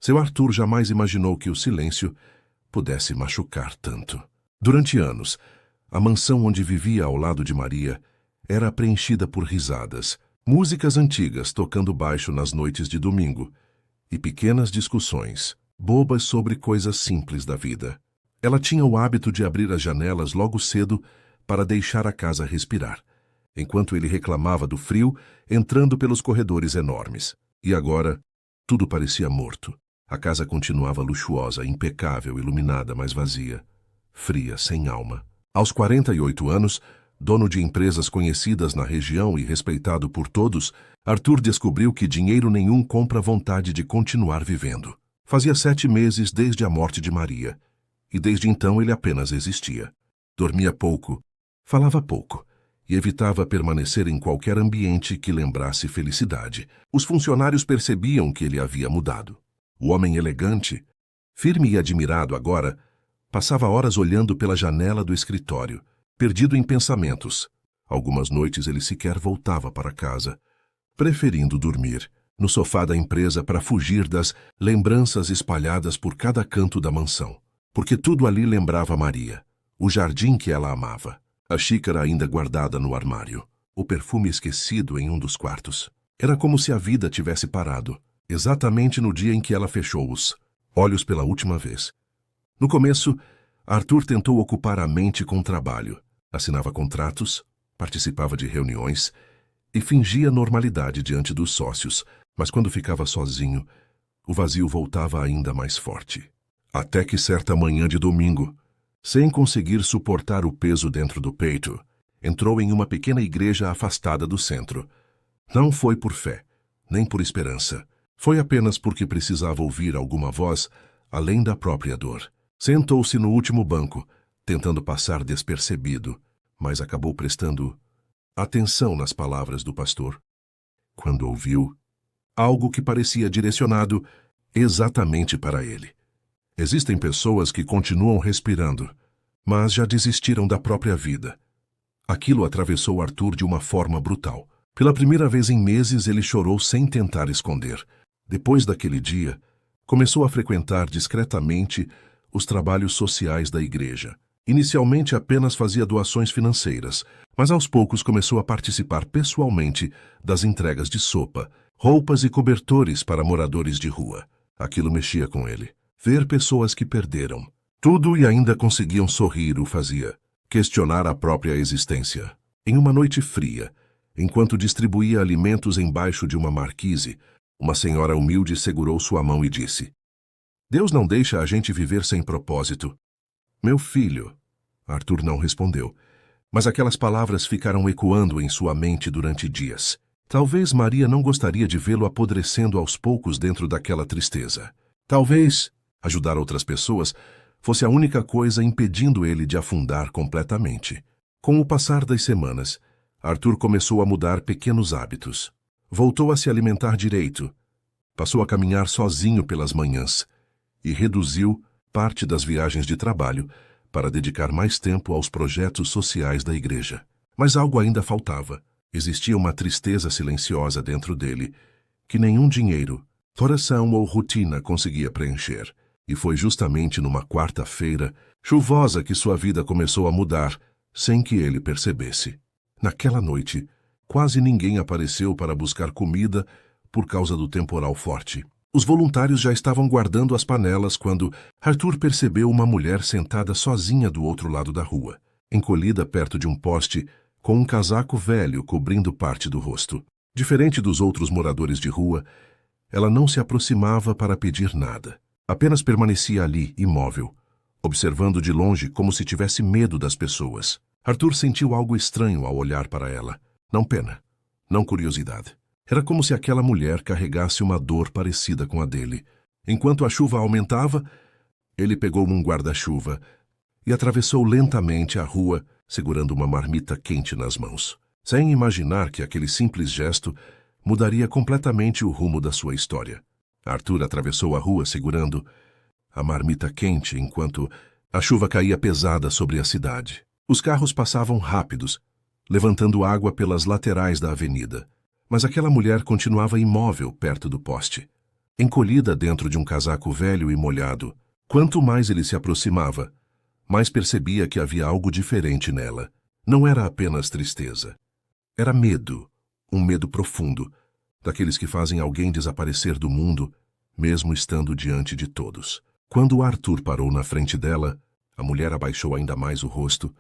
Seu Arthur jamais imaginou que o silêncio pudesse machucar tanto. Durante anos, a mansão onde vivia ao lado de Maria era preenchida por risadas, músicas antigas tocando baixo nas noites de domingo e pequenas discussões, bobas sobre coisas simples da vida. Ela tinha o hábito de abrir as janelas logo cedo para deixar a casa respirar, enquanto ele reclamava do frio entrando pelos corredores enormes. E agora, tudo parecia morto. A casa continuava luxuosa, impecável, iluminada, mas vazia, fria, sem alma. Aos 48 anos, dono de empresas conhecidas na região e respeitado por todos, Arthur descobriu que dinheiro nenhum compra vontade de continuar vivendo. Fazia 7 meses desde a morte de Maria, e desde então ele apenas existia. Dormia pouco, falava pouco, e evitava permanecer em qualquer ambiente que lembrasse felicidade. Os funcionários percebiam que ele havia mudado. O homem elegante, firme e admirado agora, passava horas olhando pela janela do escritório, perdido em pensamentos. Algumas noites ele sequer voltava para casa, preferindo dormir no sofá da empresa para fugir das lembranças espalhadas por cada canto da mansão. Porque tudo ali lembrava Maria, o jardim que ela amava, a xícara ainda guardada no armário, o perfume esquecido em um dos quartos. Era como se a vida tivesse parado, exatamente no dia em que ela fechou os olhos pela última vez. No começo, Arthur tentou ocupar a mente com o trabalho. Assinava contratos, participava de reuniões e fingia normalidade diante dos sócios, mas quando ficava sozinho, o vazio voltava ainda mais forte. Até que certa manhã de domingo, sem conseguir suportar o peso dentro do peito, entrou em uma pequena igreja afastada do centro. Não foi por fé, nem por esperança. Foi apenas porque precisava ouvir alguma voz além da própria dor. Sentou-se no último banco, tentando passar despercebido, mas acabou prestando atenção nas palavras do pastor. Quando ouviu algo que parecia direcionado exatamente para ele. Existem pessoas que continuam respirando, mas já desistiram da própria vida. Aquilo atravessou Arthur de uma forma brutal. Pela primeira vez em meses, ele chorou sem tentar esconder. Depois daquele dia, começou a frequentar discretamente os trabalhos sociais da igreja. Inicialmente apenas fazia doações financeiras, mas aos poucos começou a participar pessoalmente das entregas de sopa, roupas e cobertores para moradores de rua. Aquilo mexia com ele. Ver pessoas que perderam tudo e ainda conseguiam sorrir o fazia questionar a própria existência. Em uma noite fria, enquanto distribuía alimentos embaixo de uma marquise, uma senhora humilde segurou sua mão e disse: "Deus não deixa a gente viver sem propósito." "Meu filho." Arthur não respondeu, mas aquelas palavras ficaram ecoando em sua mente durante dias. Talvez Maria não gostaria de vê-lo apodrecendo aos poucos dentro daquela tristeza. Talvez ajudar outras pessoas fosse a única coisa impedindo ele de afundar completamente. Com o passar das semanas, Arthur começou a mudar pequenos hábitos. Voltou a se alimentar direito, passou a caminhar sozinho pelas manhãs e reduziu parte das viagens de trabalho para dedicar mais tempo aos projetos sociais da igreja. Mas algo ainda faltava. Existia uma tristeza silenciosa dentro dele que nenhum dinheiro, oração ou rotina conseguia preencher. E foi justamente numa quarta-feira chuvosa que sua vida começou a mudar, sem que ele percebesse. Naquela noite, quase ninguém apareceu para buscar comida por causa do temporal forte. Os voluntários já estavam guardando as panelas quando Arthur percebeu uma mulher sentada sozinha do outro lado da rua, encolhida perto de um poste, com um casaco velho cobrindo parte do rosto. Diferente dos outros moradores de rua, ela não se aproximava para pedir nada. Apenas permanecia ali, imóvel, observando de longe como se tivesse medo das pessoas. Arthur sentiu algo estranho ao olhar para ela. Não pena, não curiosidade. Era como se aquela mulher carregasse uma dor parecida com a dele. Enquanto a chuva aumentava, ele pegou um guarda-chuva e atravessou lentamente a rua, segurando uma marmita quente nas mãos, sem imaginar que aquele simples gesto mudaria completamente o rumo da sua história. Arthur atravessou a rua segurando a marmita quente enquanto a chuva caía pesada sobre a cidade. Os carros passavam rápidos, levantando água pelas laterais da avenida, mas aquela mulher continuava imóvel perto do poste. encolhida dentro de um casaco velho e molhado. Quanto mais ele se aproximava, mais percebia que havia algo diferente nela. Não era apenas tristeza. Era medo, um medo profundo, daqueles que fazem alguém desaparecer do mundo, mesmo estando diante de todos. Quando Arthur parou na frente dela, a mulher abaixou ainda mais o rosto,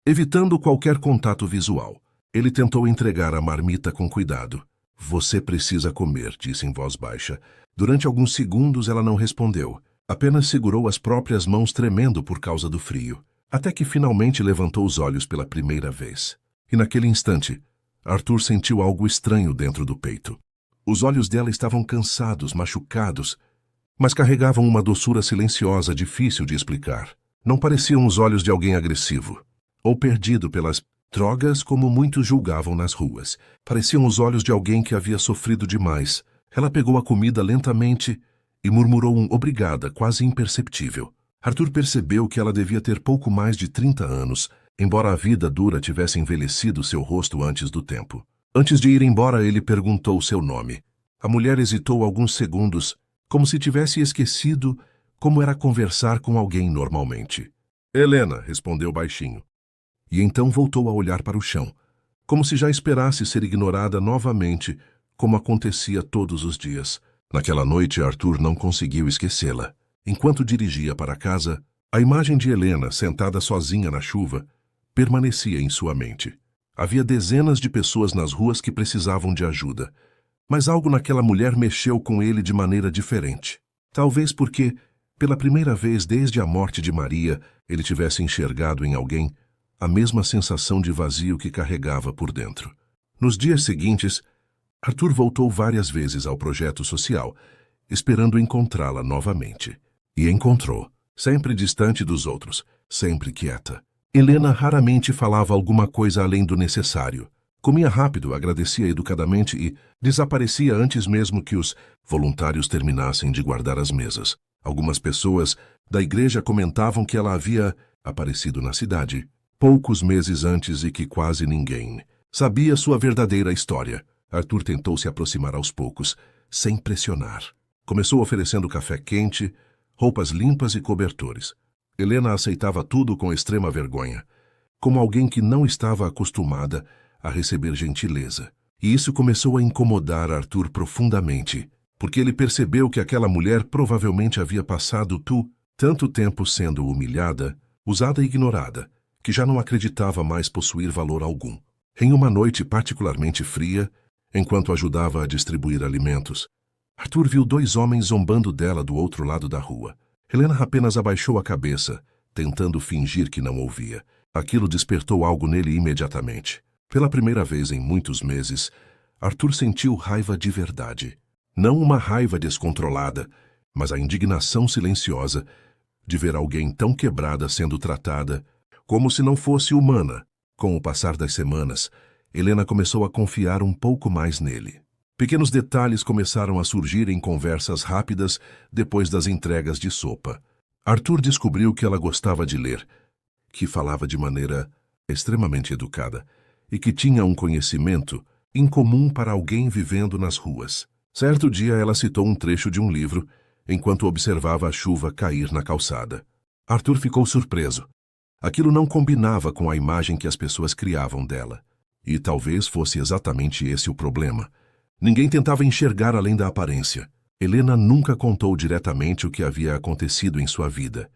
evitando qualquer contato visual. Ele tentou entregar a marmita com cuidado. Você precisa comer, disse em voz baixa. Durante alguns segundos ela não respondeu. Apenas segurou as próprias mãos tremendo por causa do frio, até que finalmente levantou os olhos pela primeira vez. E naquele instante, Arthur sentiu algo estranho dentro do peito. Os olhos dela estavam cansados, machucados, mas carregavam uma doçura silenciosa difícil de explicar. Não pareciam os olhos de alguém agressivo, ou perdido pelas drogas como muitos julgavam nas ruas. Pareciam os olhos de alguém que havia sofrido demais. Ela pegou a comida lentamente e murmurou um obrigada, quase imperceptível. Arthur percebeu que ela devia ter pouco mais de 30 anos, embora a vida dura tivesse envelhecido seu rosto antes do tempo. Antes de ir embora, ele perguntou seu nome. A mulher hesitou alguns segundos, como se tivesse esquecido como era conversar com alguém normalmente. Helena, respondeu baixinho. E então voltou a olhar para o chão, como se já esperasse ser ignorada novamente, como acontecia todos os dias. Naquela noite, Arthur não conseguiu esquecê-la. Enquanto dirigia para casa, a imagem de Helena, sentada sozinha na chuva, permanecia em sua mente. Havia dezenas de pessoas nas ruas que precisavam de ajuda, mas algo naquela mulher mexeu com ele de maneira diferente. Talvez porque, pela primeira vez desde a morte de Maria, ele tivesse enxergado em alguém a mesma sensação de vazio que carregava por dentro. Nos dias seguintes, Arthur voltou várias vezes ao projeto social, esperando encontrá-la novamente. E encontrou, sempre distante dos outros, sempre quieta. Helena raramente falava alguma coisa além do necessário. Comia rápido, agradecia educadamente e desaparecia antes mesmo que os voluntários terminassem de guardar as mesas. Algumas pessoas da igreja comentavam que ela havia aparecido na cidade poucos meses antes e que quase ninguém sabia sua verdadeira história. Arthur tentou se aproximar aos poucos, sem pressionar. Começou oferecendo café quente, roupas limpas e cobertores. Helena aceitava tudo com extrema vergonha, como alguém que não estava acostumada a receber gentileza. E isso começou a incomodar Arthur profundamente, porque ele percebeu que aquela mulher provavelmente havia passado tanto tempo sendo humilhada, usada e ignorada, que já não acreditava mais possuir valor algum. Em uma noite particularmente fria, enquanto ajudava a distribuir alimentos, Arthur viu dois homens zombando dela do outro lado da rua. Helena apenas abaixou a cabeça, tentando fingir que não ouvia. Aquilo despertou algo nele imediatamente. Pela primeira vez em muitos meses, Arthur sentiu raiva de verdade. Não uma raiva descontrolada, mas a indignação silenciosa de ver alguém tão quebrada sendo tratada como se não fosse humana. Com o passar das semanas, Helena começou a confiar um pouco mais nele. Pequenos detalhes começaram a surgir em conversas rápidas depois das entregas de sopa. Arthur descobriu que ela gostava de ler, que falava de maneira extremamente educada e que tinha um conhecimento incomum para alguém vivendo nas ruas. Certo dia ela citou um trecho de um livro enquanto observava a chuva cair na calçada. Arthur ficou surpreso. Aquilo não combinava com a imagem que as pessoas criavam dela. E talvez fosse exatamente esse o problema. Ninguém tentava enxergar além da aparência. Helena nunca contou diretamente o que havia acontecido em sua vida.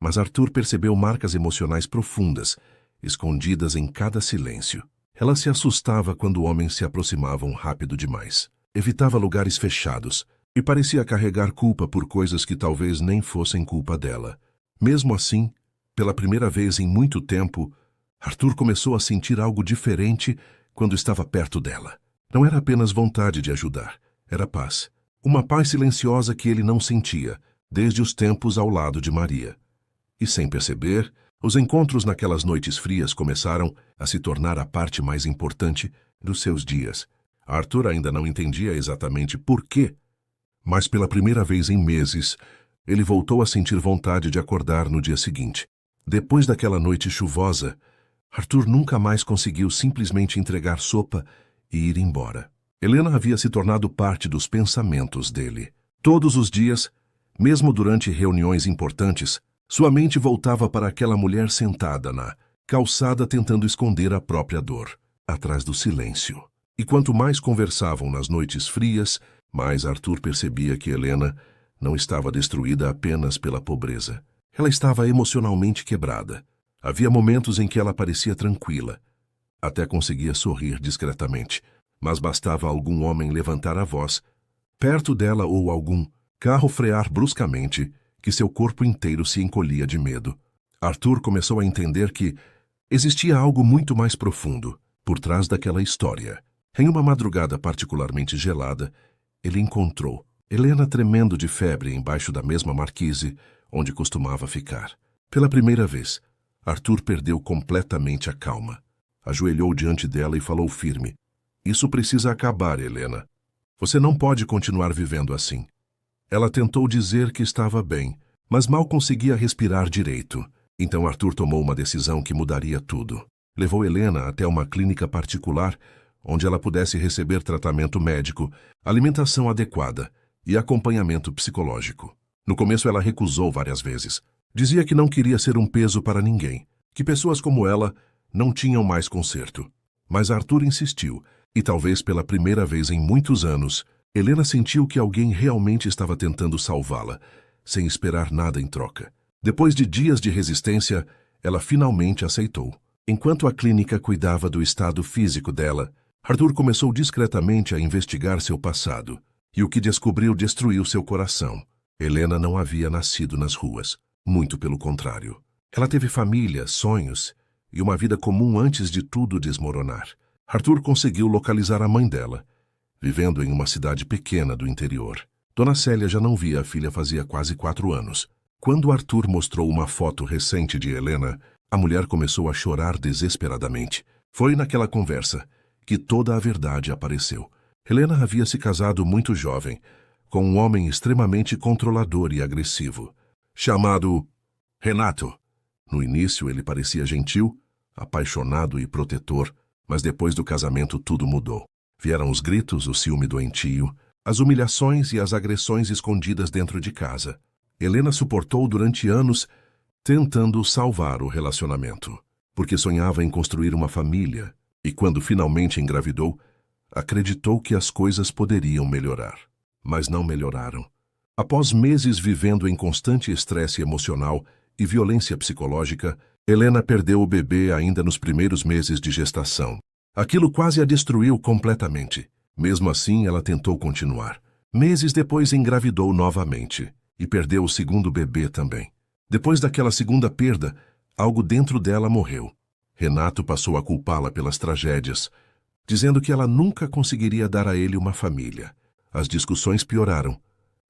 Mas Arthur percebeu marcas emocionais profundas, escondidas em cada silêncio. Ela se assustava quando homens se aproximavam rápido demais. Evitava lugares fechados e parecia carregar culpa por coisas que talvez nem fossem culpa dela. Mesmo assim, pela primeira vez em muito tempo, Arthur começou a sentir algo diferente quando estava perto dela. Não era apenas vontade de ajudar, era paz. Uma paz silenciosa que ele não sentia, desde os tempos ao lado de Maria. E sem perceber, os encontros naquelas noites frias começaram a se tornar a parte mais importante dos seus dias. Arthur ainda não entendia exatamente por quê, mas pela primeira vez em meses, ele voltou a sentir vontade de acordar no dia seguinte. Depois daquela noite chuvosa, Arthur nunca mais conseguiu simplesmente entregar sopa e ir embora. Helena havia se tornado parte dos pensamentos dele. Todos os dias, mesmo durante reuniões importantes, sua mente voltava para aquela mulher sentada na calçada tentando esconder a própria dor, atrás do silêncio. E quanto mais conversavam nas noites frias, mais Arthur percebia que Helena não estava destruída apenas pela pobreza. Ela estava emocionalmente quebrada. Havia momentos em que ela parecia tranquila. Até conseguia sorrir discretamente, mas bastava algum homem levantar a voz perto dela ou algum carro frear bruscamente que seu corpo inteiro se encolhia de medo. Arthur começou a entender que existia algo muito mais profundo por trás daquela história. Em uma madrugada particularmente gelada, ele encontrou Helena tremendo de febre embaixo da mesma marquise onde costumava ficar. Pela primeira vez, Arthur perdeu completamente a calma. Ajoelhou diante dela e falou firme: "Isso precisa acabar, Helena. Você não pode continuar vivendo assim." Ela tentou dizer que estava bem, mas mal conseguia respirar direito. Então Arthur tomou uma decisão que mudaria tudo. Levou Helena até uma clínica particular onde ela pudesse receber tratamento médico, alimentação adequada e acompanhamento psicológico. No começo ela recusou várias vezes. Dizia que não queria ser um peso para ninguém, que pessoas como ela não tinham mais conserto. Mas Arthur insistiu, e talvez pela primeira vez em muitos anos, Helena sentiu que alguém realmente estava tentando salvá-la, sem esperar nada em troca. Depois de dias de resistência, ela finalmente aceitou. Enquanto a clínica cuidava do estado físico dela, Arthur começou discretamente a investigar seu passado, e o que descobriu destruiu seu coração. Helena não havia nascido nas ruas, muito pelo contrário. Ela teve família, sonhos e uma vida comum antes de tudo desmoronar. Arthur conseguiu localizar a mãe dela, vivendo em uma cidade pequena do interior. Dona Célia já não via a filha fazia quase 4 anos. Quando Arthur mostrou uma foto recente de Helena, a mulher começou a chorar desesperadamente. Foi naquela conversa que toda a verdade apareceu. Helena havia se casado muito jovem, com um homem extremamente controlador e agressivo, chamado Renato. No início ele parecia gentil, apaixonado e protetor, mas depois do casamento tudo mudou. Vieram os gritos, o ciúme doentio, as humilhações e as agressões escondidas dentro de casa. Helena suportou durante anos, tentando salvar o relacionamento, porque sonhava em construir uma família, e quando finalmente engravidou, acreditou que as coisas poderiam melhorar. Mas não melhoraram. Após meses vivendo em constante estresse emocional e violência psicológica, Helena perdeu o bebê ainda nos primeiros meses de gestação. Aquilo quase a destruiu completamente. Mesmo assim, ela tentou continuar. Meses depois engravidou novamente e perdeu o segundo bebê também. Depois daquela segunda perda, algo dentro dela morreu. Renato passou a culpá-la pelas tragédias, dizendo que ela nunca conseguiria dar a ele uma família. As discussões pioraram,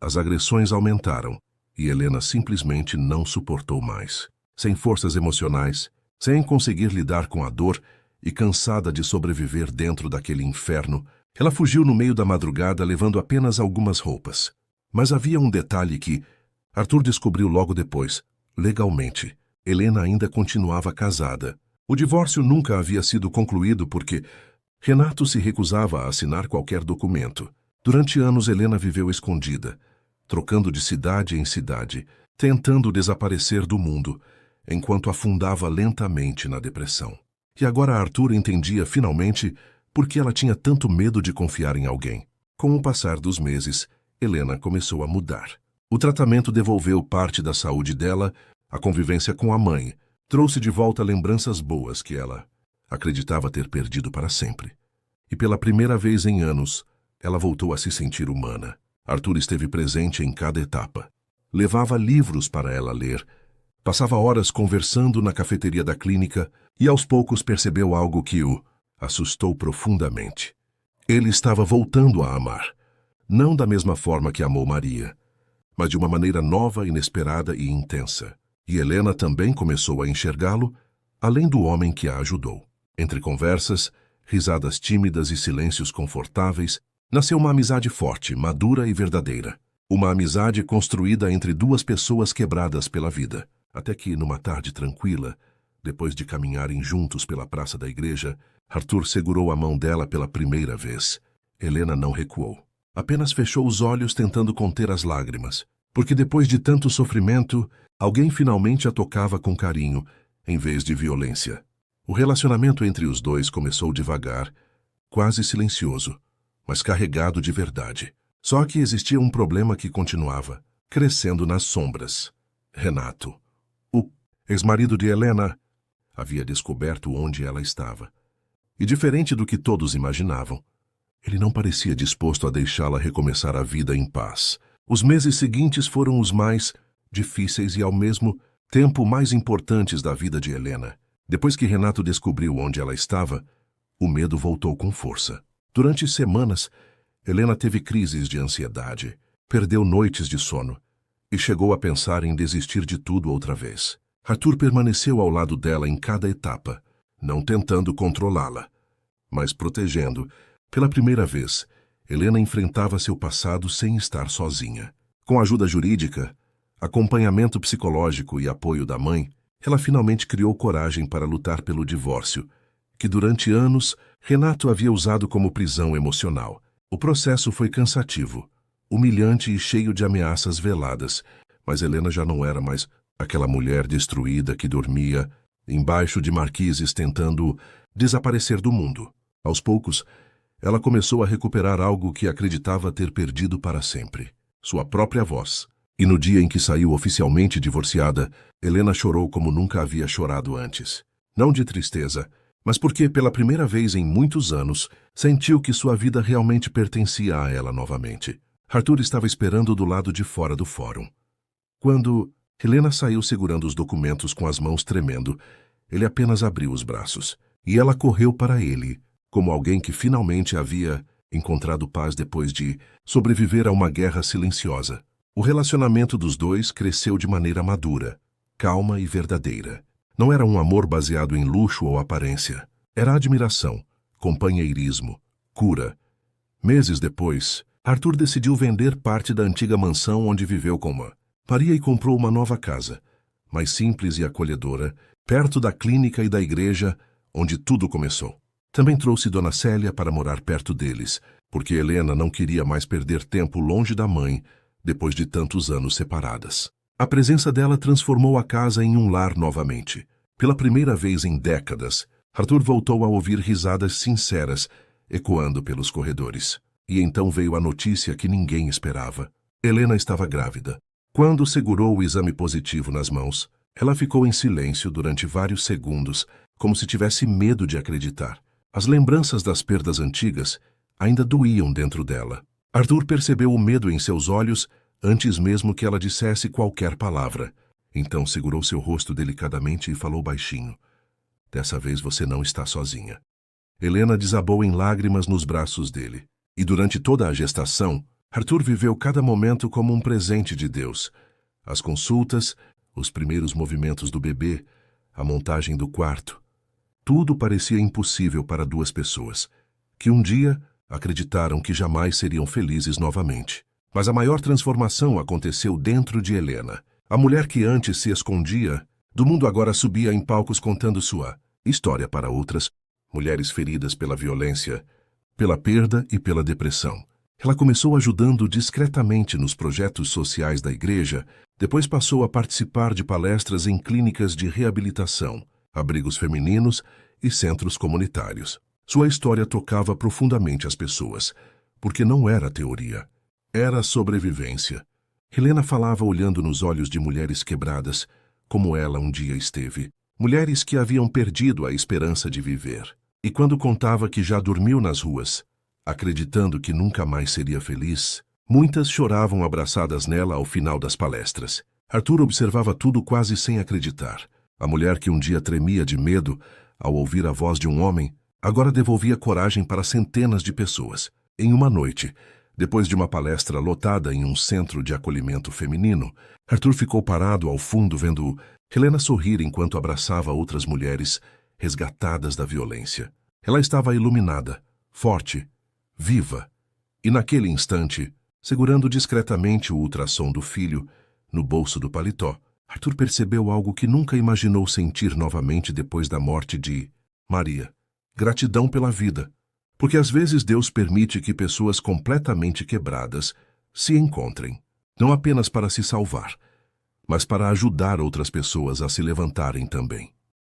as agressões aumentaram, e Helena simplesmente não suportou mais. Sem forças emocionais, sem conseguir lidar com a dor e cansada de sobreviver dentro daquele inferno, ela fugiu no meio da madrugada levando apenas algumas roupas. Mas havia um detalhe que Arthur descobriu logo depois. Legalmente, Helena ainda continuava casada. O divórcio nunca havia sido concluído porque Renato se recusava a assinar qualquer documento. Durante anos, Helena viveu escondida, trocando de cidade em cidade, tentando desaparecer do mundo, enquanto afundava lentamente na depressão. E agora Arthur entendia finalmente por que ela tinha tanto medo de confiar em alguém. Com o passar dos meses, Helena começou a mudar. O tratamento devolveu parte da saúde dela, a convivência com a mãe trouxe de volta lembranças boas que ela acreditava ter perdido para sempre. E pela primeira vez em anos, ela voltou a se sentir humana. Arthur esteve presente em cada etapa. Levava livros para ela ler, passava horas conversando na cafeteria da clínica e aos poucos percebeu algo que o assustou profundamente. Ele estava voltando a amar, não da mesma forma que amou Maria, mas de uma maneira nova, inesperada e intensa. E Helena também começou a enxergá-lo, além do homem que a ajudou. Entre conversas, risadas tímidas e silêncios confortáveis, nasceu uma amizade forte, madura e verdadeira. Uma amizade construída entre duas pessoas quebradas pela vida. Até que, numa tarde tranquila, depois de caminharem juntos pela praça da igreja, Arthur segurou a mão dela pela primeira vez. Helena não recuou. Apenas fechou os olhos tentando conter as lágrimas, porque depois de tanto sofrimento, alguém finalmente a tocava com carinho, em vez de violência. O relacionamento entre os dois começou devagar, quase silencioso, mas carregado de verdade. Só que existia um problema que continuava, crescendo nas sombras. Renato, o ex-marido de Helena, havia descoberto onde ela estava. E diferente do que todos imaginavam, ele não parecia disposto a deixá-la recomeçar a vida em paz. Os meses seguintes foram os mais difíceis e, ao mesmo tempo, mais importantes da vida de Helena. Depois que Renato descobriu onde ela estava, o medo voltou com força. Durante semanas, Helena teve crises de ansiedade, perdeu noites de sono e chegou a pensar em desistir de tudo outra vez. Arthur permaneceu ao lado dela em cada etapa, não tentando controlá-la, mas protegendo. Pela primeira vez, Helena enfrentava seu passado sem estar sozinha. Com ajuda jurídica, acompanhamento psicológico e apoio da mãe, ela finalmente criou coragem para lutar pelo divórcio, que durante anos Renato havia usado como prisão emocional. O processo foi cansativo, humilhante e cheio de ameaças veladas, mas Helena já não era mais aquela mulher destruída que dormia embaixo de marquises tentando desaparecer do mundo. Aos poucos, ela começou a recuperar algo que acreditava ter perdido para sempre: sua própria voz. E no dia em que saiu oficialmente divorciada, Helena chorou como nunca havia chorado antes. Não de tristeza, mas porque, pela primeira vez em muitos anos, sentiu que sua vida realmente pertencia a ela novamente. Arthur estava esperando do lado de fora do fórum. Quando Helena saiu segurando os documentos com as mãos tremendo, ele apenas abriu os braços, e ela correu para ele, como alguém que finalmente havia encontrado paz depois de sobreviver a uma guerra silenciosa. O relacionamento dos dois cresceu de maneira madura, calma e verdadeira. Não era um amor baseado em luxo ou aparência. Era admiração, companheirismo, cura. Meses depois, Arthur decidiu vender parte da antiga mansão onde viveu com Maria e comprou uma nova casa, mais simples e acolhedora, perto da clínica e da igreja, onde tudo começou. Também trouxe Dona Célia para morar perto deles, porque Helena não queria mais perder tempo longe da mãe, depois de tantos anos separadas. A presença dela transformou a casa em um lar novamente. Pela primeira vez em décadas, Arthur voltou a ouvir risadas sinceras ecoando pelos corredores. E então veio a notícia que ninguém esperava. Helena estava grávida. Quando segurou o exame positivo nas mãos, ela ficou em silêncio durante vários segundos, como se tivesse medo de acreditar. As lembranças das perdas antigas ainda doíam dentro dela. Arthur percebeu o medo em seus olhos antes mesmo que ela dissesse qualquer palavra. Então segurou seu rosto delicadamente e falou baixinho: "Dessa vez você não está sozinha." Helena desabou em lágrimas nos braços dele. E durante toda a gestação, Arthur viveu cada momento como um presente de Deus. As consultas, os primeiros movimentos do bebê, a montagem do quarto. Tudo parecia impossível para duas pessoas, que um dia acreditaram que jamais seriam felizes novamente. Mas a maior transformação aconteceu dentro de Helena. A mulher que antes se escondia do mundo agora subia em palcos contando sua história para outras mulheres feridas pela violência, pela perda e pela depressão. Ela começou ajudando discretamente nos projetos sociais da igreja, depois passou a participar de palestras em clínicas de reabilitação, abrigos femininos e centros comunitários. Sua história tocava profundamente as pessoas, porque não era teoria, era sobrevivência. Helena falava olhando nos olhos de mulheres quebradas, como ela um dia esteve. Mulheres que haviam perdido a esperança de viver. E quando contava que já dormiu nas ruas, acreditando que nunca mais seria feliz, muitas choravam abraçadas nela ao final das palestras. Arthur observava tudo quase sem acreditar. A mulher que um dia tremia de medo ao ouvir a voz de um homem, agora devolvia coragem para centenas de pessoas. Em uma noite, depois de uma palestra lotada em um centro de acolhimento feminino, Arthur ficou parado ao fundo vendo Helena sorrir enquanto abraçava outras mulheres resgatadas da violência. Ela estava iluminada, forte, viva, e naquele instante, segurando discretamente o ultrassom do filho no bolso do paletó, Arthur percebeu algo que nunca imaginou sentir novamente depois da morte de Maria. Gratidão pela vida, Porque às vezes Deus permite que pessoas completamente quebradas se encontrem, não apenas para se salvar, mas para ajudar outras pessoas a se levantarem também.